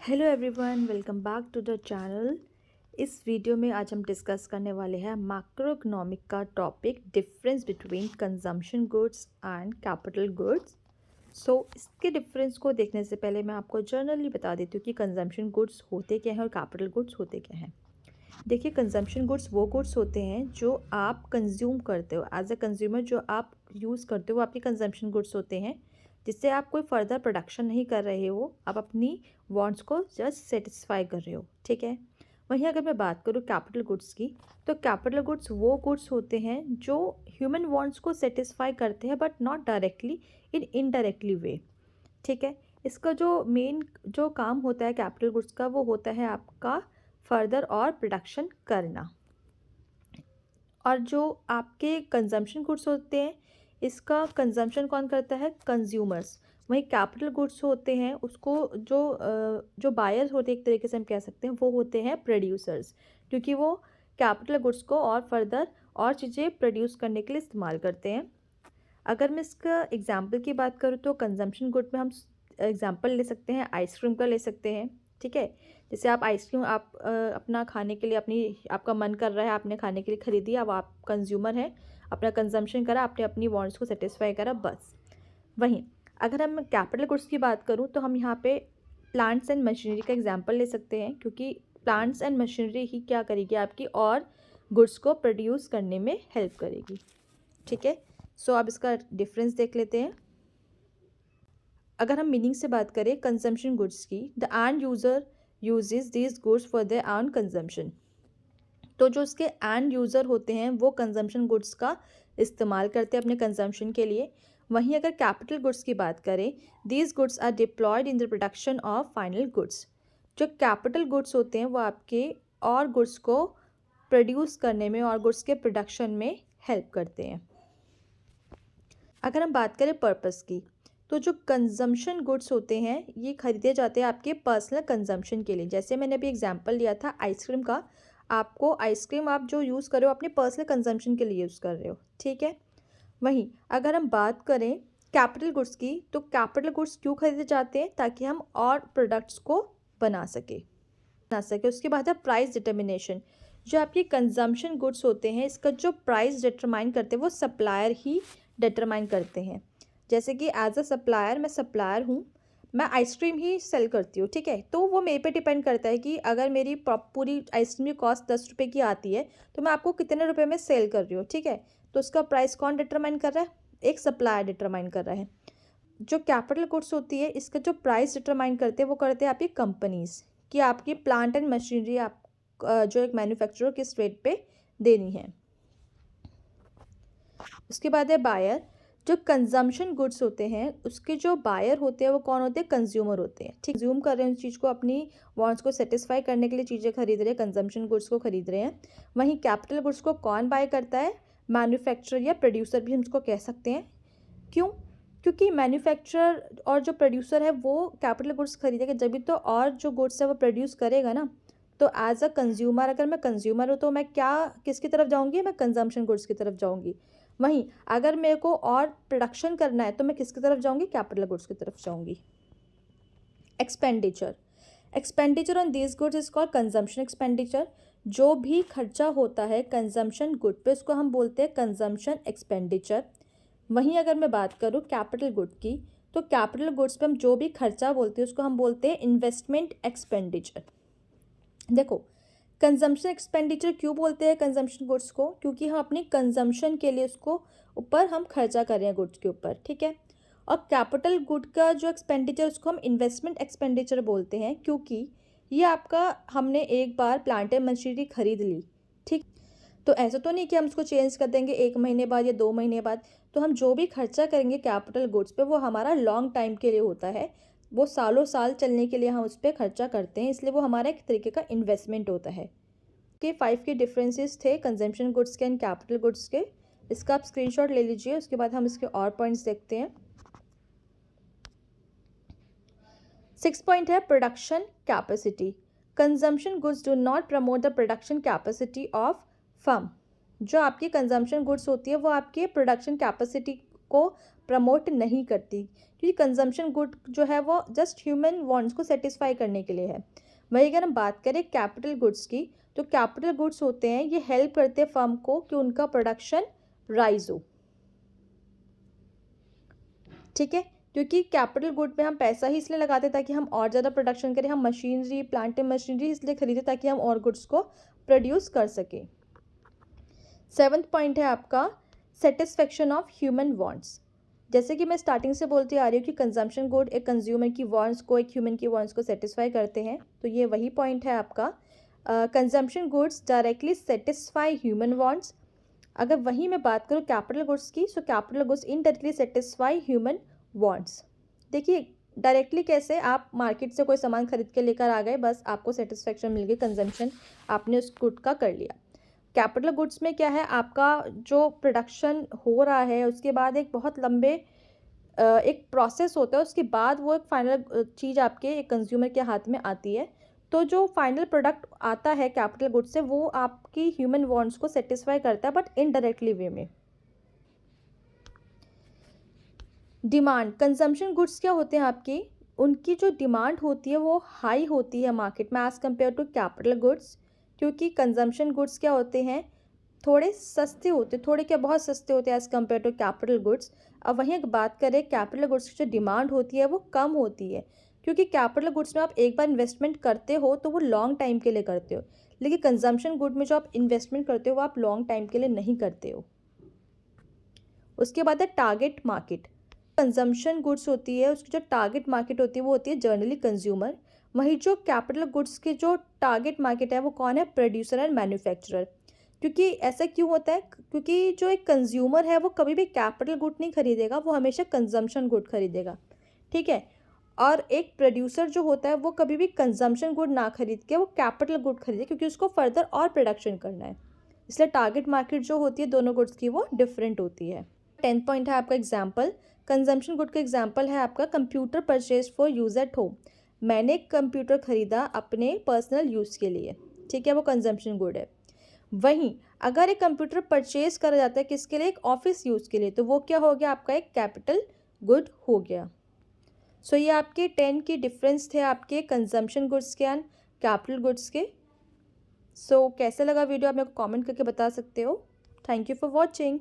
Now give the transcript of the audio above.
Hello everyone, welcome back to the channel. इस video में आज हम डिस्कस करने वाले हैं मैक्रो इकोनॉमिक का topic, difference between consumption goods and capital goods. इसके डिफरेंस को देखने से पहले मैं आपको जनरली बता देती हूँ कि कंजम्पशन गुड्स होते क्या हैं और कैपिटल गुड्स होते क्या हैं। देखिए, कंजम्पशन गुड्स वो गुड्स होते हैं जो आप कंज्यूम करते हो एज अ कंज्यूमर, जो आप यूज़ करते हो वो आपके कंजम्पशन गुड्स होते हैं, जिससे आप कोई फर्दर प्रोडक्शन नहीं कर रहे हो, आप अपनी वांट्स को जस्ट सेटिस्फाई कर रहे हो। ठीक है। वहीं अगर मैं बात करूँ कैपिटल गुड्स की, तो कैपिटल गुड्स वो गुड्स होते हैं जो ह्यूमन वांट्स को सेटिस्फाई करते हैं, but not directly, in indirectly way. ठीक है। इसका जो मेन जो काम होता है कैपिटल गुड्स का, वो होता है आपका फर्दर और प्रोडक्शन करना। और जो आपके कंजम्पशन गुड्स होते हैं, इसका कंजम्पशन कौन करता है? कंज्यूमर्स। वहीं कैपिटल गुड्स होते हैं, उसको जो बायर्स होते हैं, एक तरीके से हम कह सकते हैं, वो होते हैं प्रोड्यूसर्स, क्योंकि वो कैपिटल गुड्स को और फर्दर और चीज़ें प्रोड्यूस करने के लिए इस्तेमाल करते हैं। अगर मैं इसका एग्जांपल की बात करूँ तो कंजम्पशन गुड में हम एग्जांपल ले सकते हैं, आइसक्रीम का ले सकते हैं। ठीक है। जैसे आप आइसक्रीम अपना खाने के लिए, आपका मन कर रहा है, आपने खाने के लिए खरीदी, अब आप कंज्यूमर हैं, अपना कंजम्पशन करा, आपने अपनी वांट्स को सेटिस्फाई करा, बस। वहीं अगर हम कैपिटल गुड्स की बात करूँ तो हम यहाँ पे प्लांट्स एंड मशीनरी का एग्जांपल ले सकते हैं, क्योंकि प्लांट्स एंड मशीनरी ही क्या करेगी? आपकी और गुड्स को प्रोड्यूस करने में हेल्प करेगी। ठीक है। अब इसका डिफरेंस देख लेते हैं। अगर हम मीनिंग से बात करें कंजम्पशन गुड्स की, the end user uses these goods for their own consumption. तो जो इसके एंड यूज़र होते हैं वो कंजम्पशन गुड्स का इस्तेमाल करते हैं अपने कंजम्पशन के लिए। वहीं अगर कैपिटल गुड्स की बात करें, these goods are deployed in the production of final goods. जो कैपिटल गुड्स होते हैं वो आपके और गुड्स को प्रोड्यूस करने में और गुड्स के प्रोडक्शन में हेल्प करते हैं। अगर हम बात करें पर्पस की, तो जो कंजम्पशन गुड्स होते हैं ये खरीदे जाते हैं आपके पर्सनल कंजम्पशन के लिए। जैसे मैंने अभी एग्जांपल लिया था आइसक्रीम का, आपको आइसक्रीम आप जो यूज़ कर रहे हो अपने पर्सनल कंजम्पशन के लिए यूज़ कर रहे हो। ठीक है। वहीं अगर हम बात करें कैपिटल गुड्स की, तो कैपिटल गुड्स क्यों खरीदे जाते हैं? ताकि हम और प्रोडक्ट्स को बना सके। उसके बाद है प्राइस डिटर्मिनेशन। जो आपके कंजम्पशन गुड्स होते हैं, इसका जो प्राइस डिटरमाइन करते हैं वो सप्लायर ही डिटरमाइन करते हैं। जैसे कि एज अ सप्लायर, मैं सप्लायर हूँ, मैं आइसक्रीम ही सेल करती हूँ। ठीक है। तो वो मेरे पे डिपेंड करता है कि अगर मेरी पूरी आइसक्रीम की कॉस्ट 10 रुपये की आती है, तो मैं आपको कितने रुपए में सेल कर रही हूँ। ठीक है। तो उसका प्राइस कौन डिटरमाइन कर रहा है? एक सप्लायर डिटरमाइन कर रहा है। जो कैपिटल गुड्स होती है, इसका जो प्राइस डिटरमाइन करते हैं वो करते हैं आपकी कंपनीज, कि आपकी प्लांट एंड मशीनरी आप जो एक मैन्युफैक्चरर किस रेट पे देनी है। उसके बाद है बायर। जो कंजम्पशन गुड्स होते हैं उसके जो बायर होते हैं वो कौन होते हैं? कंज्यूमर होते हैं। ठीक, कंज्यूम कर रहे हैं उस चीज़ को, अपनी वांट्स को सेटिस्फाई करने के लिए चीज़ें खरीद रहे हैं, कंजम्पशन गुड्स को खरीद रहे हैं। वहीं कैपिटल गुड्स को कौन बाय करता है? मैन्युफैक्चरर या प्रोड्यूसर भी हम उसको कह सकते हैं। क्यों? क्योंकि मैन्युफैक्चरर और जो प्रोड्यूसर है वो कैपिटल गुड्स खरीदेगा जब तो, और जो गुड्स है वो प्रोड्यूस करेगा ना। तो एज अ कंज्यूमर, अगर मैं कंज्यूमर हूँ तो मैं किसकी तरफ जाऊँगी? मैं कंजम्पशन गुड्स की तरफ जाऊँगी। वहीं अगर मेरे को और प्रोडक्शन करना है तो मैं किसकी तरफ जाऊँगी? कैपिटल गुड्स की तरफ जाऊँगी। Expenditure on these goods is called consumption expenditure. जो भी खर्चा होता है कंजम्पशन गुड पे, उसको हम बोलते हैं कंजम्पशन एक्सपेंडिचर। वहीं अगर मैं बात करूँ कैपिटल गुड की, तो कैपिटल गुड्स पे हम जो भी खर्चा बोलते हैं उसको हम बोलते हैं इन्वेस्टमेंट एक्सपेंडिचर। देखो, कंजम्पशन एक्सपेंडिचर क्यों बोलते हैं कंजम्पशन गुड्स को? क्योंकि हम अपनी कंजम्पशन के लिए उसको ऊपर हम खर्चा कर रहे हैं गुड्स के ऊपर। ठीक है। और कैपिटल गुड का जो एक्सपेंडिचर उसको हम इन्वेस्टमेंट एक्सपेंडिचर बोलते हैं, क्योंकि ये आपका, हमने एक बार प्लांट एंड मशीनरी खरीद ली। ठीक। तो ऐसा तो नहीं कि हम उसको चेंज कर देंगे 1 महीने बाद या 2 महीने बाद। तो हम जो भी खर्चा करेंगे कैपिटल गुड्स पे वो हमारा लॉन्ग टाइम के लिए होता है, वो सालों साल चलने के लिए हम उस पर खर्चा करते हैं, इसलिए वो हमारा एक तरीके का इन्वेस्टमेंट होता है। के 5 के डिफरेंसेस थे कंजम्पशन गुड्स के एंड कैपिटल गुड्स के। इसका आप स्क्रीनशॉट ले लीजिए, उसके बाद हम इसके और पॉइंट्स देखते हैं। 6 पॉइंट है production capacity. Consumption goods do not promote the production capacity of firm. जो आपकी कंजम्पशन गुड्स होती है वो आपके प्रोडक्शन कैपेसिटी को प्रमोट नहीं करती, क्योंकि कंजम्पशन गुड जो है वो जस्ट ह्यूमन वांट्स को सेटिस्फाई करने के लिए है। वही अगर हम बात करें कैपिटल गुड्स की, तो कैपिटल गुड्स होते हैं ये हेल्प करते हैं फर्म को कि उनका प्रोडक्शन राइज हो। ठीक है, क्योंकि कैपिटल गुड में हम पैसा ही इसलिए लगाते ताकि हम और ज़्यादा प्रोडक्शन करें, हम मशीनरी प्लांट मशीनरी इसलिए खरीदें ताकि हम और गुड्स को प्रोड्यूस कर सकें। 7th पॉइंट है आपका सेटिस्फेक्शन ऑफ ह्यूमन वांट्स। जैसे कि मैं स्टार्टिंग से बोलती आ रही हूँ कि कंजम्पशन गुड एक कंज्यूमर की वांट्स को, एक ह्यूमन की वांट्स को सेटिस्फाई करते हैं, तो ये वही पॉइंट है आपका। Consumption goods directly satisfy human wants. अगर वहीं मैं बात करूँ कैपिटल गुड्स की, so capital goods indirectly satisfy human wants. देखिए डायरेक्टली कैसे, आप मार्केट से कोई सामान खरीद के लेकर आ गए, बस आपको सेटिस्फेक्शन मिल गई, कंजम्पशन आपने उस गुड का कर लिया। कैपिटल गुड्स में क्या है, आपका जो प्रोडक्शन हो रहा है उसके बाद एक बहुत लंबे एक प्रोसेस होता है, उसके बाद वो एक फाइनल चीज़ आपके एक कंज्यूमर के हाथ में आती है। तो जो फाइनल प्रोडक्ट आता है कैपिटल गुड्स से, वो आपकी ह्यूमन वांट्स को सेटिस्फाई करता है, बट इनडायरेक्टली वे में। डिमांड, कंजम्पशन गुड्स क्या होते हैं आपकी, उनकी जो डिमांड होती है वो हाई होती है मार्केट में as compare to capital goods, क्योंकि कंजम्पशन गुड्स क्या होते हैं, थोड़े सस्ते होते, थोड़े क्या बहुत सस्ते होते हैं as compare to capital goods. अब वहीं अगर बात करें कैपिटल गुड्स की जो डिमांड होती है वो कम होती है, क्योंकि कैपिटल गुड्स में आप एक बार इन्वेस्टमेंट करते हो तो वो लॉन्ग टाइम के लिए करते हो, लेकिन कंजम्पशन गुड में जो आप इन्वेस्टमेंट करते हो वो आप लॉन्ग टाइम के लिए नहीं करते हो। उसके बाद है टारगेट मार्केट। कंजम्पशन गुड्स होती है उसकी जो टारगेट मार्केट होती है वो होती है जनरली कंज्यूमर। वहीं जो कैपिटल गुड्स की जो टारगेट मार्केट है वो कौन है, प्रोड्यूसर एंड मैन्युफैक्चरर। क्योंकि ऐसा क्यों होता है, क्योंकि जो एक कंज्यूमर है वो कभी भी कैपिटल गुड नहीं खरीदेगा, वो हमेशा कंजम्पशन गुड खरीदेगा। ठीक है, और एक प्रोड्यूसर जो होता है वो कभी भी कंजम्पशन गुड ना खरीद के वो कैपिटल गुड खरीदे, क्योंकि उसको फर्दर और प्रोडक्शन करना है। इसलिए टारगेट मार्केट जो होती है दोनों गुड्स की वो डिफरेंट होती है। 10th पॉइंट है आपका एग्जाम्पल, कंजम्पशन गुड का एग्जाम्पल है आपका computer purchase for use at home. मैंने एक कंप्यूटर ख़रीदा अपने पर्सनल यूज़ के लिए, ठीक है, वो कंजम्पशन गुड है। वहीं अगर एक कंप्यूटर परचेज करा जाता है किसके लिए, एक ऑफिस यूज़ के लिए, तो वो क्या हो गया आपका एक कैपिटल गुड हो गया। सो ये आपके 10 की डिफरेंस थे आपके कंजम्पशन गुड्स के एंड कैपिटल गुड्स के। सो कैसे लगा वीडियो आप मेरे को कमेंट करके बता सकते हो। Thank you for watching.